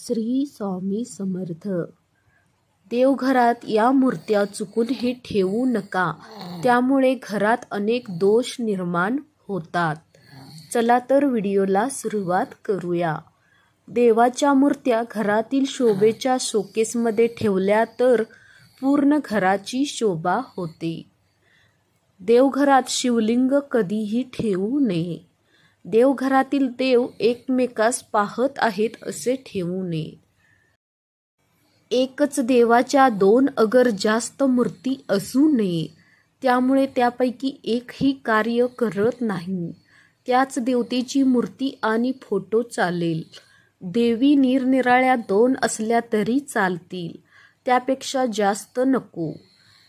श्री स्वामी समर्थ. देवघरात या मूर्त्या चुकूनही ठेवू नका, त्यामुळे घरात अनेक दोष निर्माण होतात. चला तर व्हिडिओला सुरुवात करूया. देवाच्या मूर्त्या घरातील शोभेच्या शोकेसमध्ये ठेवल्या तर पूर्ण घराची शोभा होते. देवघरात शिवलिंग कधीही ठेवू नये. देवघरातील देव एकमेकास पाहत आहेत असे ठेवू नये. एकच देवाच्या 2 अगर जास्त मूर्ती असू नये, त्यामुळे त्यापैकी एकही कार्य करत नाही. त्याच देवतेची मूर्ती आणि फोटो चालेल. देवी निरनिराळ्या 2 असल्या तरी चालतील, त्यापेक्षा जास्त नको.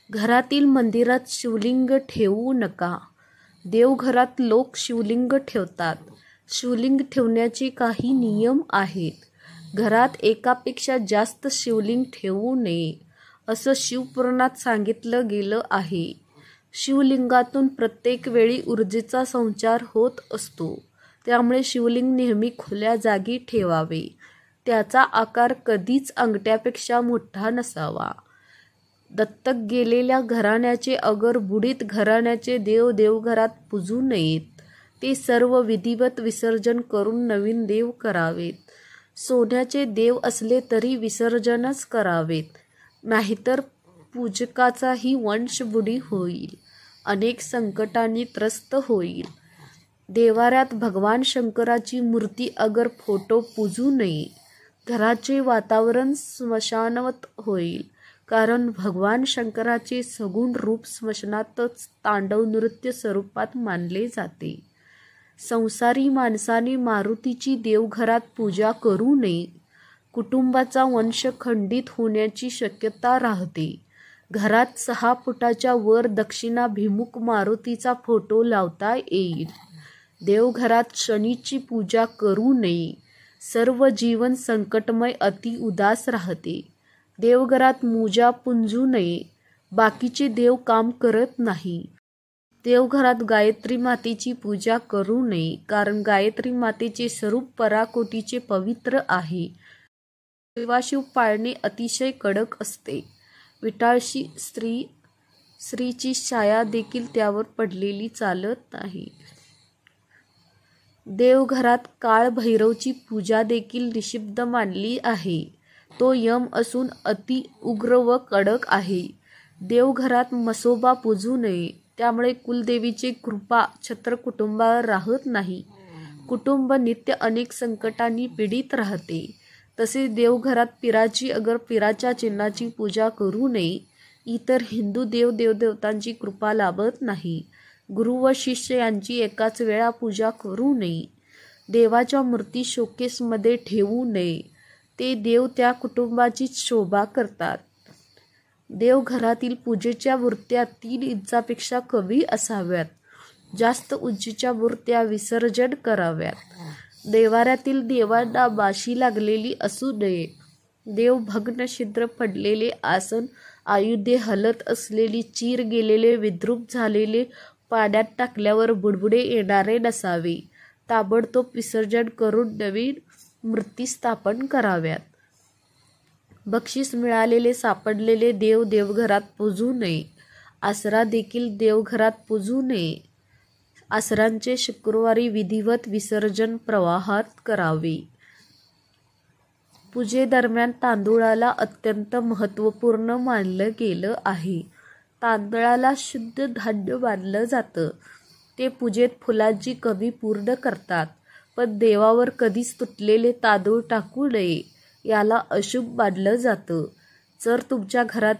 घरातील मंदिरात शिवलिंग ठेवू नका. देवघरात लोक शिवलिंग ठेवतात. शिवलिंग ठेवण्याचे काही नियम आहेत. घरात एकापेक्षा जास्त शिवलिंग ठेवू नये असं शिवपुराणात सांगितलं गेलं आहे. शिवलिंगातून प्रत्येक वेळी ऊर्जेचा संचार होत असतो, त्यामुळे शिवलिंग नेहमी खुल्या जागी ठेवावे. त्याचा आकार कधीच अंगठ्यापेक्षा मोठा नसावा. दत्तक गेलेल्या घराण्याचे अगर बुडीत घराण्याचे देव देवघरात पूजू नयेत. ते सर्व विधिवत विसर्जन करून नवीन देव करावेत. सोन्याचे देव असले तरी विसर्जनच करावेत, नाहीतर पूजकाचाही वंशबुडी होईल, अनेक संकटांनी त्रस्त होईल. देवाऱ्यात भगवान शंकराची मूर्ती अगर फोटो पूजू नये. घराचे वातावरण स्मशानवत होईल, कारण भगवान शंकराचे सगुण रूप स्मशानातच तांडव नृत्य स्वरूपात मानले जाते. संसारी माणसाने मारुतीची देवघरात पूजा करू नये. कुटुंबाचा वंश खंडित होण्याची शक्यता राहते. घरात 6 फुटाच्या वर दक्षिणाभिमुख मारुतीचा फोटो लावता येईल. देवघरात शनीची पूजा करू नये. सर्व जीवन संकटमय अति उदास राहते. देवघरात मुजा पुंजू नये. बाकीचे देव काम करत नाही. देवघरात गायत्री मातेची पूजा करू नये, कारण गायत्री मातेचे स्वरूप पराकोटीचे पवित्र आहे. देवाशिव पाळणे अतिशय कडक असते. विटाळशी स्त्रीची छाया देखील त्यावर पडलेली चालत नाही. देवघरात काळभैरवची पूजा देखील निषिद्ध मानली आहे. तो यम असून अति उग्र व कडक आहे. देवघरात म्हसोबा पूजू नये, त्यामुळे कुलदेवीची कृपा छत्र कुटुंबावर राहत नाही. कुटुंब नित्य अनेक संकटांनी पीडित राहते. तसेच देवघरात पीराची अगर पीराच्या चिन्हाची पूजा करू नये. इतर हिंदू देव देवदेवतांची कृपा लाभत नाही. गुरु व शिष्य यांची एकाच वेळा पूजा करू नये. देवाच्या मूर्ती शोकेसमध्ये ठेवू नये. ते देव त्या कुटुंबाचीच शोभा करतात. देवघरातील पूजेच्या मूर्त्या 3 इंचापेक्षा कमी असाव्यात. जास्त उंचीच्या मूर्त्या विसर्जन कराव्यात. देवाऱ्यातील देवांना माशी लागलेली असू नये. देव भग्न छिद्र पडलेले आसन, आयुधे हलत असलेली, चीर गेलेले, विद्रूप झालेले, पाण्यात टाकल्यावर बुडबुडे येणारे नसावे. ताबडतोब विसर्जन करून नवीन मूर्ती स्थापन कराव्यात. बक्षीस मिळालेले सापडलेले देव देवघरात पूजू नये. आसरा देखील देवघरात पूजू नये. आसरांचे शुक्रवारी विधिवत विसर्जन प्रवाहात करावे. पूजेदरम्यान तांदूळाला अत्यंत महत्त्वपूर्ण मानलं गेलं आहे. तांदळाला शुद्ध धान्य मानलं जातं. ते पूजेत फुलांची कमी पूर्ण करतात. पण देवावर कधीच तुटलेले तांदूळ टाकू नये. याला अशुभ मानलं जातं. जर तुमच्या घरातील